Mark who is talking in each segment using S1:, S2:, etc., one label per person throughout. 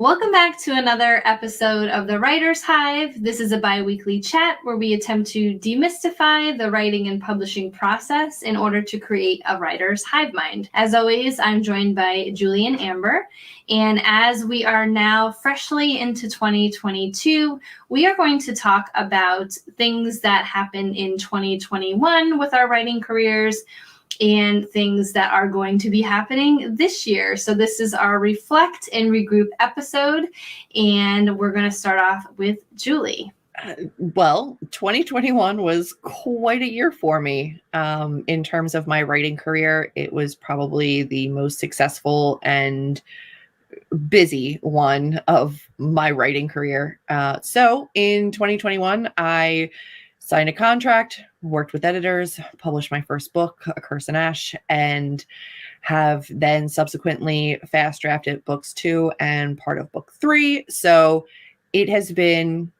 S1: Welcome back to another episode of the Writer's Hive. This is a bi-weekly chat where we attempt to demystify the writing and publishing process in order to create a writer's hive mind. As always, I'm joined by Julie and Amber. And as we are now freshly into 2022, we are going to talk about things that happened in 2021 with our writing careers and things that are going to be happening this year. So this is our Reflect and Regroup episode, and we're going to start off with Julie.
S2: Well, 2021 was quite a year for me. In terms of my writing career, it was probably the most successful and busy one of my writing career. So in 2021, I signed a contract, worked with editors, published my first book, A Curse and Ash, and have then subsequently fast drafted books 2 and part of book 3. So it has been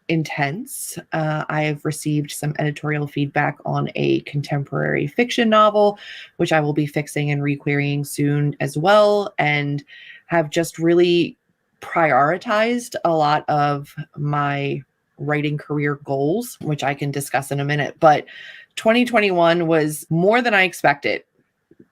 S2: intense. I have received some editorial feedback on a contemporary fiction novel, which I will be fixing and requerying soon as well, and have just really prioritized a lot of my writing career goals, which I can discuss in a minute. But 2021 was more than I expected.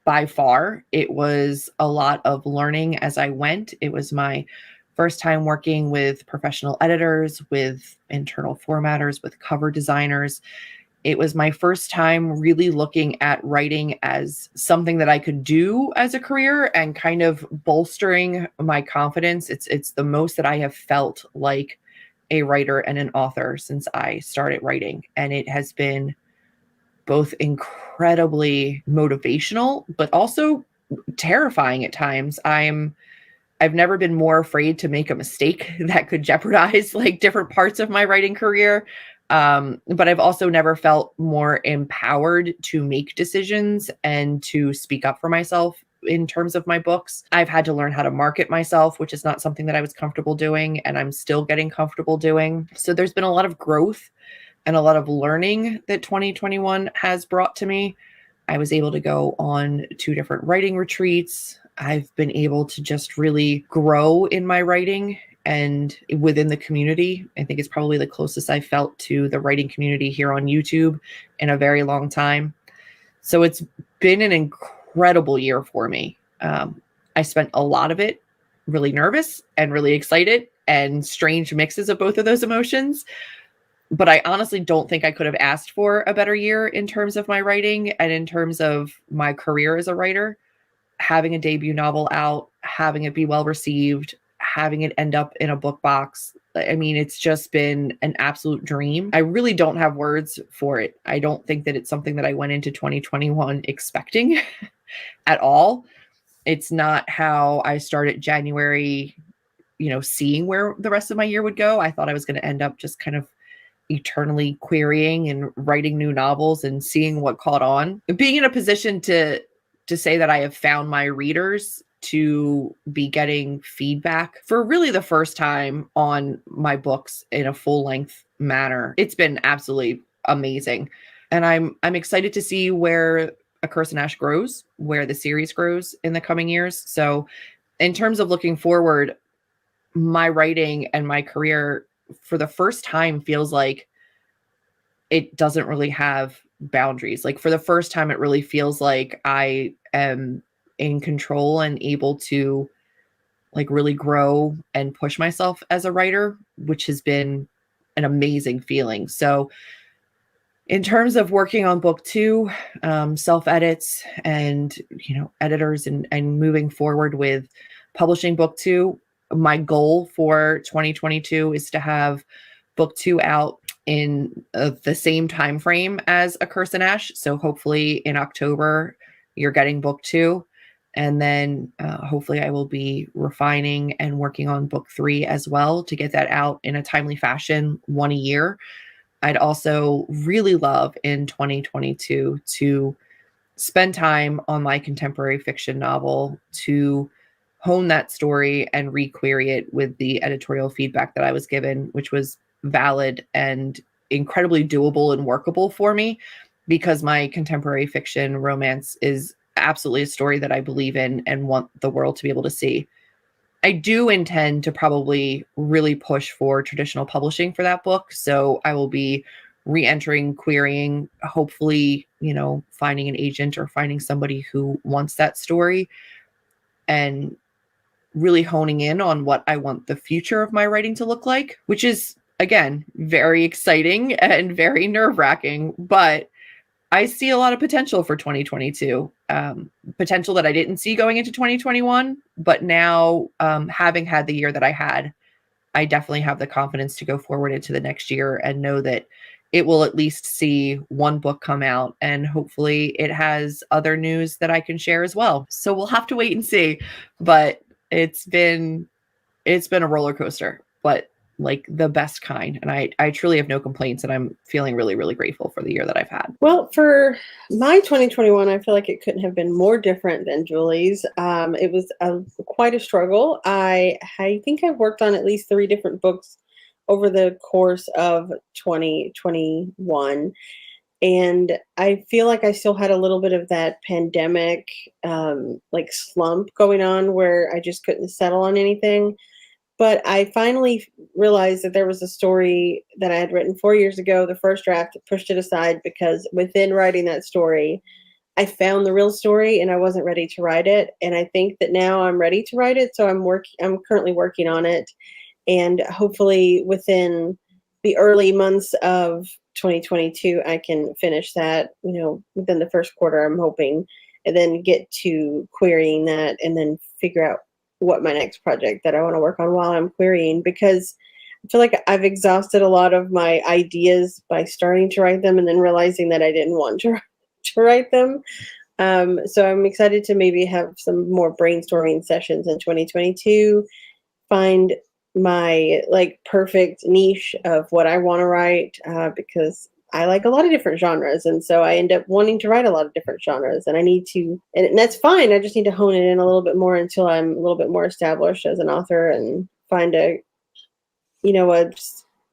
S2: By far, it was a lot of learning as I went. It was my first time working with professional editors, with internal formatters, with cover designers. It was my first time really looking at writing as something that I could do as a career and kind of bolstering my confidence. It's the most that I have felt like a writer and an author since I started writing. And it has been both incredibly motivational, but also terrifying at times. I've never been more afraid to make a mistake that could jeopardize like different parts of my writing career. But I've also never felt more empowered to make decisions and to speak up for myself in terms of my books. I've had to learn how to market myself, which is not something that I was comfortable doing, and I'm still getting comfortable doing. So there's been a lot of growth and a lot of learning that 2021 has brought to me. I was able to go on 2 different writing retreats. I've been able to just really grow in my writing and within the community. I think it's probably the closest I felt to the writing community here on YouTube in a very long time. So it's been an incredible year for me. I spent a lot of it really nervous and really excited and strange mixes of both of those emotions. But I honestly don't think I could have asked for a better year in terms of my writing and in terms of my career as a writer. Having a debut novel out, having it be well received, having it end up in a book box. I mean, it's just been an absolute dream. I really don't have words for it. I don't think that it's something that I went into 2021 expecting at all. It's not how I started January, seeing where the rest of my year would go. I thought I was going to end up just kind of eternally querying and writing new novels and seeing what caught on. Being in a position to say that I have found my readers, to be getting feedback for really the first time on my books in a full-length manner. It's been absolutely amazing. And I'm excited to see where A Curse and Ash grows, where the series grows in the coming years. So in terms of looking forward, my writing and my career for the first time feels like it doesn't really have boundaries. Like for the first time, it really feels like I am in control and able to like really grow and push myself as a writer, which has been an amazing feeling. So in terms of working on book 2, self-edits and, editors and moving forward with publishing book 2, my goal for 2022 is to have book 2 out in the same time frame as A Curse and Ash. So hopefully in October, you're getting book 2. And then hopefully I will be refining and working on book 3 as well to get that out in a timely fashion, 1 a year. I'd also really love in 2022 to spend time on my contemporary fiction novel, to hone that story and requery it with the editorial feedback that I was given, which was valid and incredibly doable and workable for me, because my contemporary fiction romance is absolutely a story that I believe in and want the world to be able to see. I do intend to probably really push for traditional publishing for that book. So I will be re-entering, querying, hopefully, finding an agent or finding somebody who wants that story, and really honing in on what I want the future of my writing to look like, which is, again, very exciting and very nerve-wracking, but I see a lot of potential for 2022, potential that I didn't see going into 2021. But now, having had the year that I had, I definitely have the confidence to go forward into the next year and know that it will at least see one book come out, and hopefully it has other news that I can share as well. So we'll have to wait and see. But it's been a roller coaster, but like the best kind. And I truly have no complaints, and I'm feeling really, really grateful for the year that I've had.
S3: Well, for my 2021, I feel like it couldn't have been more different than Julie's. It was quite a struggle. I think I worked on at least 3 different books over the course of 2021. And I feel like I still had a little bit of that pandemic like slump going on where I just couldn't settle on anything. But I finally realized that there was a story that I had written 4 years ago, the first draft, pushed it aside because within writing that story, I found the real story and I wasn't ready to write it. And I think that now I'm ready to write it. So I'm currently working on it. And hopefully within the early months of 2022, I can finish that, within the first quarter, I'm hoping, and then get to querying that and then figure out what my next project that I want to work on while I'm querying, because I feel like I've exhausted a lot of my ideas by starting to write them and then realizing that I didn't want to write them. So I'm excited to maybe have some more brainstorming sessions in 2022, find my perfect niche of what I want to write, because I like a lot of different genres. And so I end up wanting to write a lot of different genres, and and that's fine. I just need to hone it in a little bit more until I'm a little bit more established as an author and find a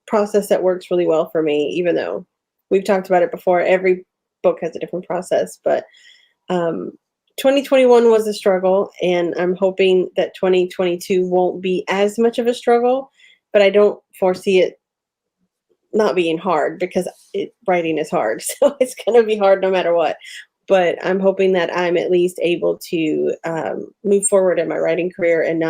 S3: process that works really well for me, even though we've talked about it before. Every book has a different process, but 2021 was a struggle, and I'm hoping that 2022 won't be as much of a struggle, but I don't foresee it not being hard because writing is hard. So it's going to be hard no matter what. But I'm hoping that I'm at least able to move forward in my writing career and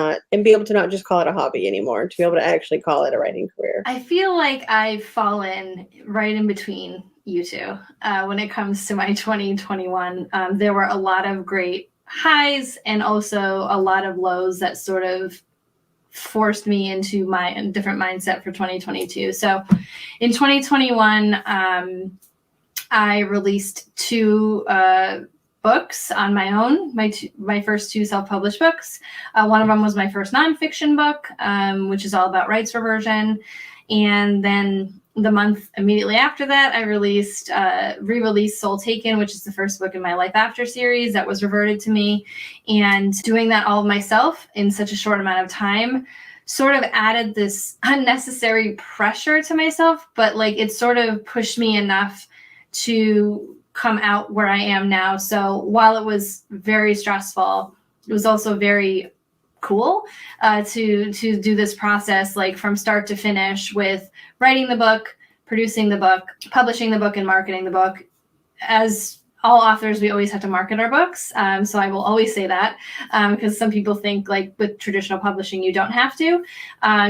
S3: be able to not just call it a hobby anymore, to be able to actually call it a writing career.
S1: I feel like I've fallen right in between you two when it comes to my 2021. There were a lot of great highs and also a lot of lows that sort of forced me into my different mindset for 2022. So in 2021, I released 2 books on my own, my first 2 self-published books. One of them was my first nonfiction book, which is all about rights reversion. And then the month immediately after that, I re-released Soul Taken, which is the first book in my Life After series that was reverted to me. And doing that all myself in such a short amount of time sort of added this unnecessary pressure to myself, but it sort of pushed me enough to come out where I am now. So while it was very stressful, it was also very cool to do this process from start to finish, with writing the book, producing the book, publishing the book, and marketing the book. As all authors, we always have to market our books. So I will always say that because some people think with traditional publishing, you don't have to.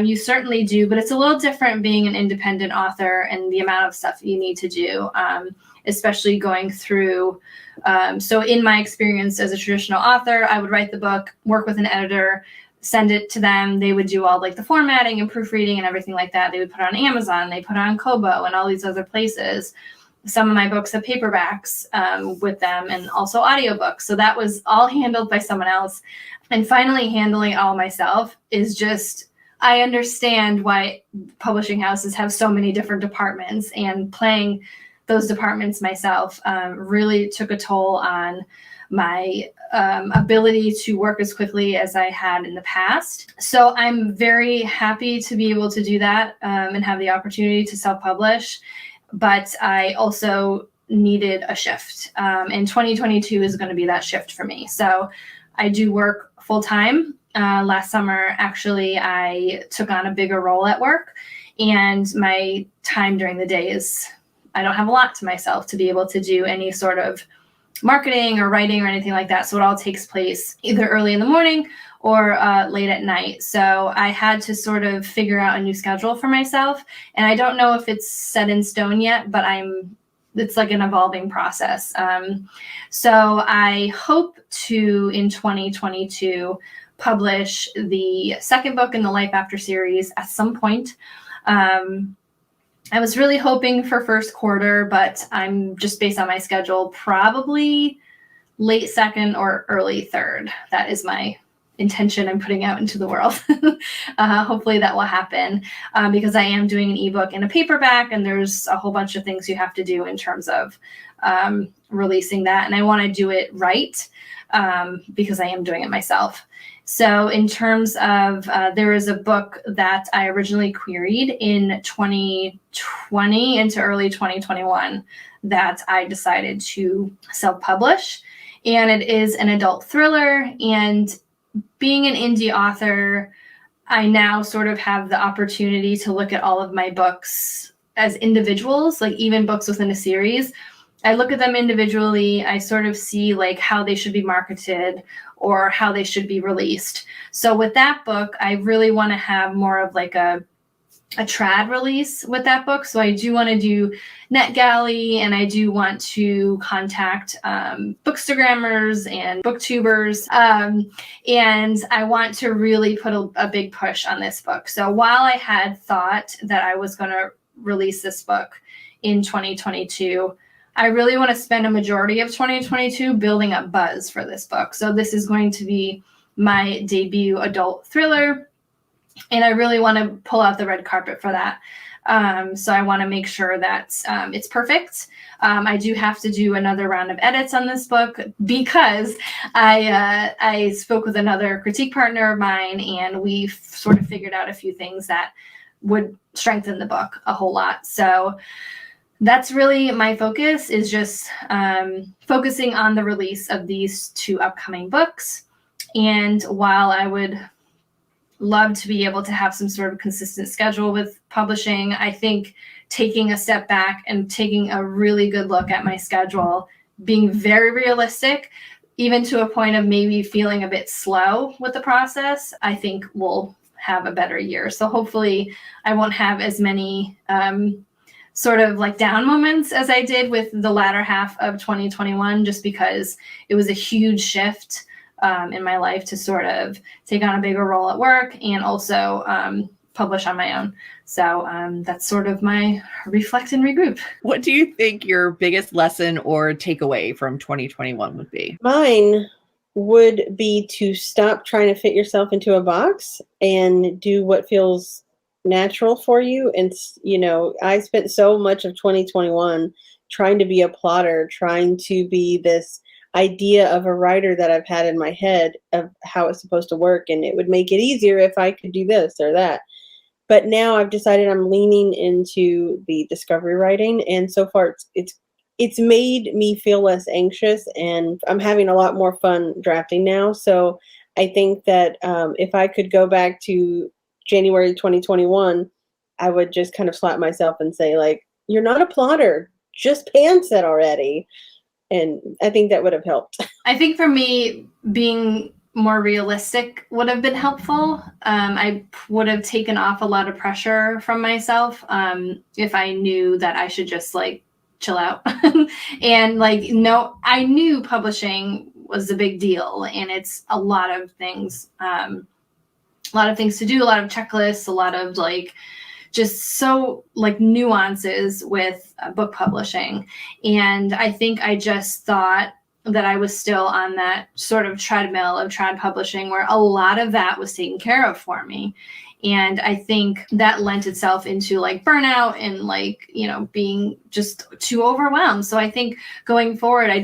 S1: You certainly do, but it's a little different being an independent author and the amount of stuff you need to do, especially going through. So in my experience as a traditional author, I would write the book, work with an editor, send it to them. They would do all the formatting and proofreading and everything like that. They would put it on Amazon, they put it on Kobo and all these other places. Some of my books have paperbacks with them, and also audiobooks. So that was all handled by someone else. And finally handling it all myself is just, I understand why publishing houses have so many different departments, and playing those departments myself really took a toll on my ability to work as quickly as I had in the past. So I'm very happy to be able to do that and have the opportunity to self-publish. But I also needed a shift. And 2022 is going to be that shift for me. So I do work full time last summer, actually, I took on a bigger role at work, and my time during the day I don't have a lot to myself to be able to do any sort of marketing or writing or anything like that. So it all takes place either early in the morning or late at night. So I had to sort of figure out a new schedule for myself. And I don't know if it's set in stone yet, but it's like an evolving process. So I hope to, in 2022, publish the second book in the Life After series at some point. I was really hoping for first quarter, but I'm just based on my schedule, probably late second or early third. That is my intention I'm putting out into the world. Hopefully that will happen because I am doing an ebook and a paperback, and there's a whole bunch of things you have to do in terms of releasing that. And I want to do it right because I am doing it myself. So in terms of, there is a book that I originally queried in 2020 into early 2021 that I decided to self-publish. And it is an adult thriller. And being an indie author, I now sort of have the opportunity to look at all of my books as individuals, like even books within a series. I look at them individually. I sort of see like how they should be marketed or how they should be released. So with that book, I really want to have more of like a trad release with that book. So I do want to do NetGalley, and I do want to contact bookstagrammers and booktubers. And I want to really put a big push on this book. So while I had thought that I was going to release this book in 2022, I really want to spend a majority of 2022 building up buzz for this book. So this is going to be my debut adult thriller, and I really want to pull out the red carpet for that. So I want to make sure that it's perfect. I do have to do another round of edits on this book because I spoke with another critique partner of mine, and we sort of figured out a few things that would strengthen the book a whole lot. So that's really my focus, is just focusing on the release of these two upcoming books. And while I would love to be able to have some sort of consistent schedule with publishing, I think taking a step back and taking a really good look at my schedule, being very realistic, even to a point of maybe feeling a bit slow with the process, I think will have a better year. So hopefully I won't have as many sort of like down moments as I did with the latter half of 2021, just because it was a huge shift in my life to sort of take on a bigger role at work and also publish on my own. So that's sort of my reflect and regroup.
S2: What do you think your biggest lesson or takeaway from 2021 would be?
S3: Mine would be to stop trying to fit yourself into a box and do what feels natural for you. And, you know, I spent so much of 2021 trying to be a plotter, trying to be this idea of a writer that I've had in my head of how it's supposed to work, and it would make it easier if I could do this or that. But now I've decided I'm leaning into the discovery writing, and so far it's made me feel less anxious, and I'm having a lot more fun drafting now. So I think that if I could go back to January 2021, I would just kind of slap myself and say, like, you're not a plotter, just pants it already. And I think that would have helped.
S1: I think for me, being more realistic would have been helpful. I would have taken off a lot of pressure from myself if I knew that I should just like chill out. And like, no, I knew publishing was a big deal, and it's a lot of things to do, a lot of checklists, a lot of like just so like nuances with book publishing. And I think I just thought that I was still on that sort of treadmill of trad publishing where a lot of that was taken care of for me. And I think that lent itself into like burnout and like, you know, being just too overwhelmed. So I think going forward, I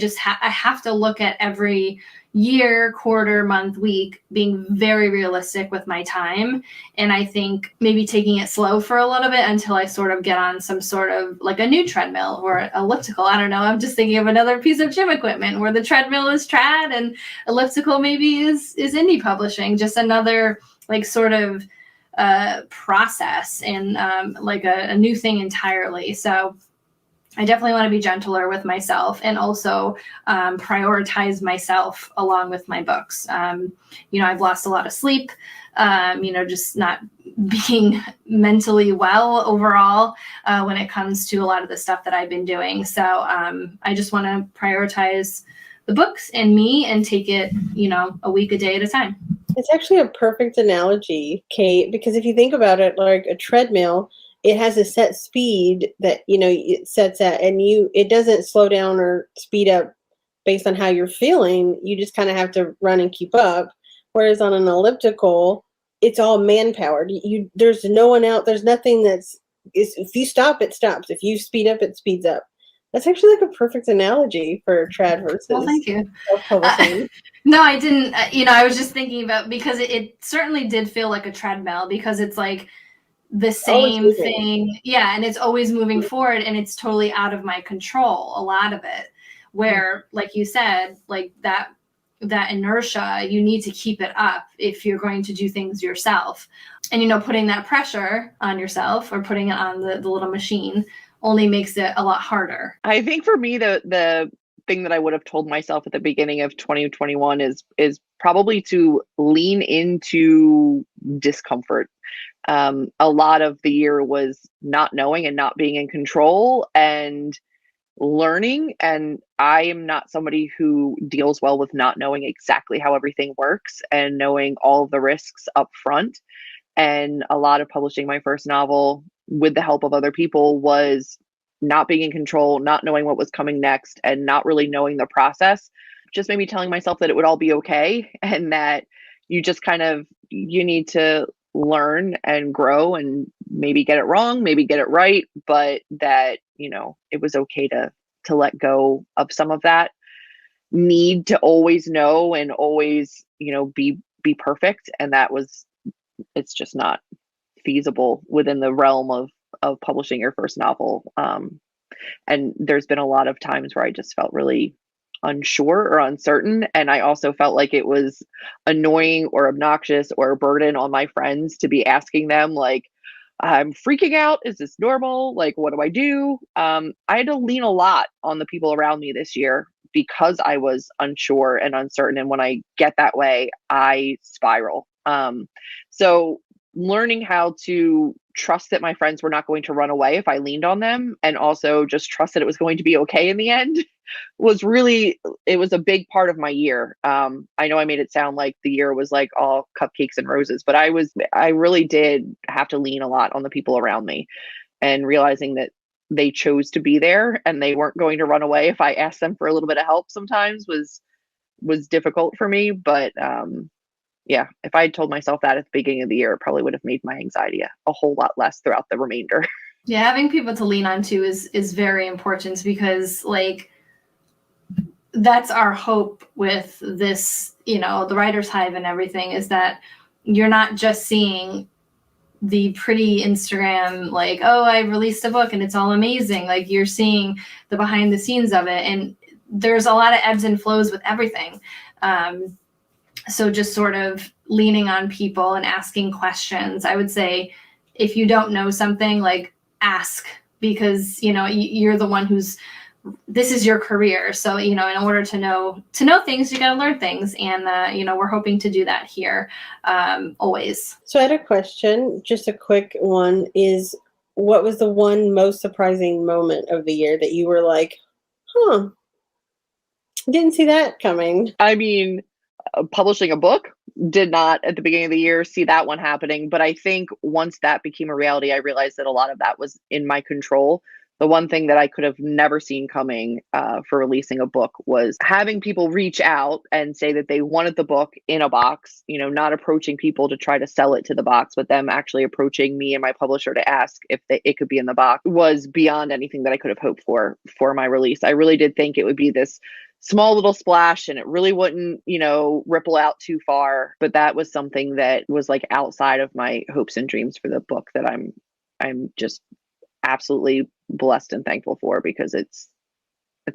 S1: have to look at every, year, quarter, month, week, being very realistic with my time. And I think maybe taking it slow for a little bit until I sort of get on some sort of like a new treadmill or elliptical. I don't know. I'm just thinking of another piece of gym equipment where the treadmill is trad and elliptical maybe is indie publishing. Just another like sort of process and like a new thing entirely. So I definitely want to be gentler with myself and also prioritize myself along with my books. I've lost a lot of sleep, just not being mentally well overall when it comes to a lot of the stuff that I've been doing. So I just want to prioritize the books and me and take it, a week, a day at a time.
S3: It's actually a perfect analogy, Kate, because if you think about it, like a treadmill, it has a set speed that, it sets at, and it doesn't slow down or speed up based on how you're feeling. You just kind of have to run and keep up. Whereas on an elliptical, it's all man-powered. There's no one out. There's nothing if you stop, it stops. If you speed up, it speeds up. That's actually like a perfect analogy for trad versus.
S1: Well, thank you.
S3: Self-publishing.
S1: No, I didn't. I was just thinking about, because it certainly did feel like a treadmill, because it's like the same thing. Yeah. And it's always moving forward, and it's totally out of my control, a lot of it, where, like you said, like that inertia, you need to keep it up if you're going to do things yourself. And, putting that pressure on yourself or putting it on the little machine only makes it a lot harder.
S2: I think for me, the thing that I would have told myself at the beginning of 2021 is probably to lean into discomfort. A lot of the year was not knowing and not being in control and learning. And I am not somebody who deals well with not knowing exactly how everything works and knowing all of the risks up front. And a lot of publishing my first novel with the help of other people was not being in control, not knowing what was coming next, and not really knowing the process. Just maybe telling myself that it would all be okay, and that you just you need to learn and grow and maybe get it wrong, maybe get it right, but that, it was okay to let go of some of that need to always know and always, be perfect. And it's just not feasible within the realm of publishing your first novel. And there's been a lot of times where I just felt really unsure or uncertain. And I also felt like it was annoying or obnoxious or a burden on my friends to be asking them, like, I'm freaking out. Is this normal? Like, what do I do? I had to lean a lot on the people around me this year because I was unsure and uncertain. And when I get that way, I spiral. So learning how to trust that my friends were not going to run away if I leaned on them, and also just trust that it was going to be okay in the end, it was a big part of my year. I know I made it sound like the year was like all cupcakes and roses, but I really did have to lean a lot on the people around me, and realizing that they chose to be there and they weren't going to run away if I asked them for a little bit of help sometimes was difficult for me. But yeah, if I had told myself that at the beginning of the year, it probably would have made my anxiety a whole lot less throughout the remainder.
S1: Yeah, having people to lean on to is very important, because like that's our hope with this, the Writer's Hive and everything, is that you're not just seeing the pretty Instagram, like, oh, I released a book and it's all amazing. Like, you're seeing the behind the scenes of it, and there's a lot of ebbs and flows with everything. So just sort of leaning on people and asking questions. I would say if you don't know something, like, ask, because, you're the one this is your career. So, in order to know things, you got to learn things. And, we're hoping to do that here always. So
S3: I had a question, just a quick one, is what was the one most surprising moment of the year that you were like, didn't see that coming?
S2: I mean, publishing a book, did not at the beginning of the year see that one happening. But I think once that became a reality, I realized that a lot of that was in my control. The one thing that I could have never seen coming for releasing a book was having people reach out and say that they wanted the book in a box, not approaching people to try to sell it to the box, but them actually approaching me and my publisher to ask if it could be in the box, was beyond anything that I could have hoped for my release. I really did think it would be this
S4: small little splash and it really wouldn't, ripple out too far. But that was something that was like outside of my hopes and dreams for the book that I'm just absolutely blessed and thankful for, because it's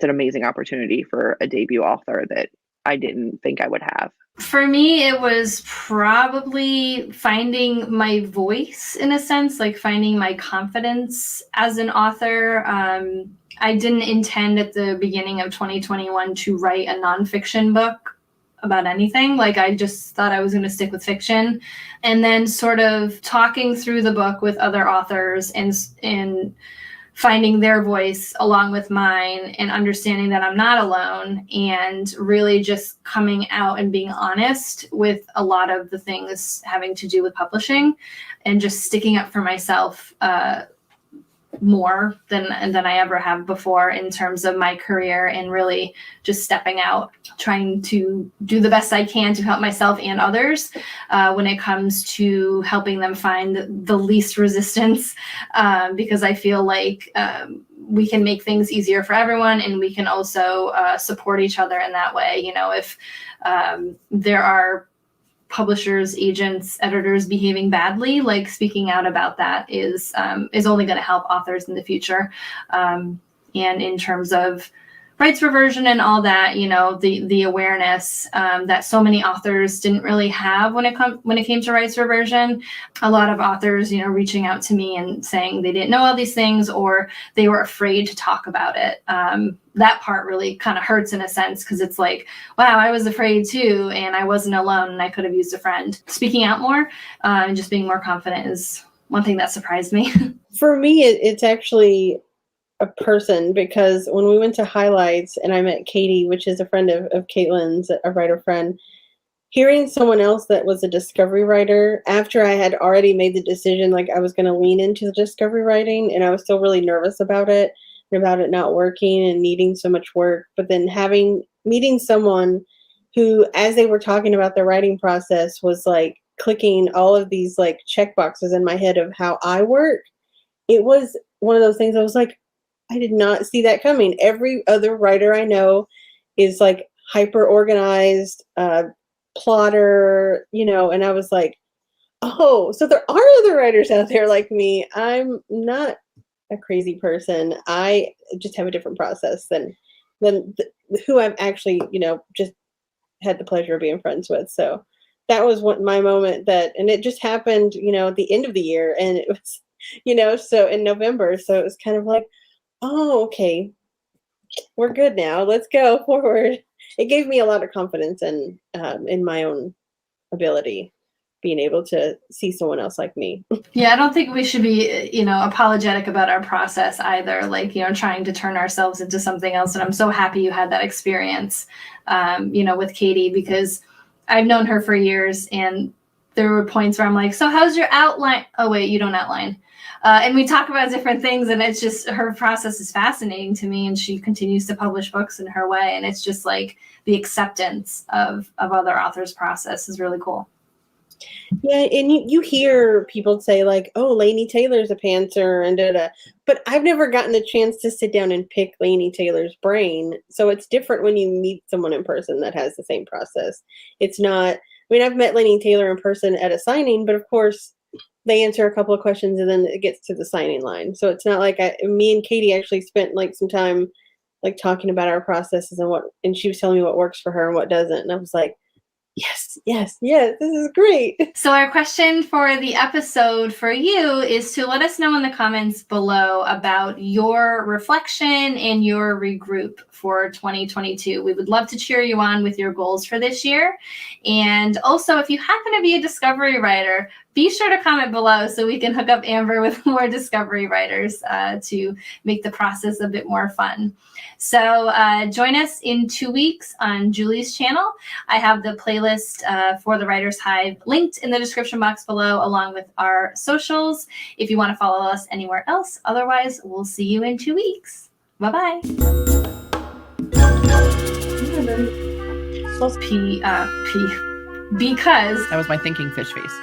S4: an amazing opportunity for a debut author that I didn't think I would have.
S1: For me, it was probably finding my voice in a sense, like finding my confidence as an author. I didn't intend at the beginning of 2021 to write a nonfiction book about anything. Like, I just thought I was going to stick with fiction. And then sort of talking through the book with other authors and finding their voice along with mine and understanding that I'm not alone, and really just coming out and being honest with a lot of the things having to do with publishing, and just sticking up for myself more than I ever have before in terms of my career, and really just stepping out, trying to do the best I can to help myself and others when it comes to helping them find the least resistance, because I feel like we can make things easier for everyone, and we can also support each other in that way. If there are publishers, agents, editors behaving badly, like speaking out about that is only going to help authors in the future. And in terms of rights reversion and all that, the awareness that so many authors didn't really have when it came to rights reversion. A lot of authors, reaching out to me and saying they didn't know all these things, or they were afraid to talk about it. That part really kind of hurts in a sense, because it's like, wow, I was afraid too, and I wasn't alone, and I could have used a friend. Speaking out more and just being more confident is one thing that surprised me.
S3: For me, it's actually a person, because when we went to Highlights and I met Katie, which is a friend of Katlyn's, a writer friend, hearing someone else that was a discovery writer after I had already made the decision, like I was going to lean into the discovery writing, and I was still really nervous about it not working and needing so much work. But then meeting someone who, as they were talking about their writing process, was like clicking all of these like check boxes in my head of how I work. It was one of those things I was like, I did not see that coming. Every other writer I know is like hyper organized, plotter, and I was like, oh, so there are other writers out there like me. I'm not a crazy person. I just have a different process than who I've actually, just had the pleasure of being friends with. So that was my moment and it just happened, at the end of the year, and it was, so in November. So it was kind of like, oh, okay, we're good now. Let's go forward. It gave me a lot of confidence in my own ability, being able to see someone else like me.
S1: Yeah, I don't think we should be, apologetic about our process either, like, trying to turn ourselves into something else. And I'm so happy you had that experience, with Katie, because I've known her for years, and there were points where I'm like, so how's your outline? Oh, wait, you don't outline. And we talk about different things, and it's just, her process is fascinating to me, and she continues to publish books in her way. And it's just like the acceptance of other authors' process is really cool.
S3: Yeah, and you hear people say like, oh, Laini Taylor's a pantser and da-da. But I've never gotten a chance to sit down and pick Laini Taylor's brain. So it's different when you meet someone in person that has the same process. It's not, I've met Laini Taylor in person at a signing, but of course they answer a couple of questions and then it gets to the signing line. So it's not like me and Katie actually spent like some time like talking about our processes and she was telling me what works for her and what doesn't. And I was like, yes, this is great.
S1: So our question for the episode for you is to let us know in the comments below about your reflection and your regroup for 2022. We would love to cheer you on with your goals for this year. And also, if you happen to be a discovery writer, be sure to comment below so we can hook up Amber with more discovery writers to make the process a bit more fun. So join us in 2 weeks on Julie's channel. I have the playlist for the Writer's Hive linked in the description box below, along with our socials, if you want to follow us anywhere else. Otherwise, we'll see you in 2 weeks. Bye-bye. Because
S2: That was my thinking fish face.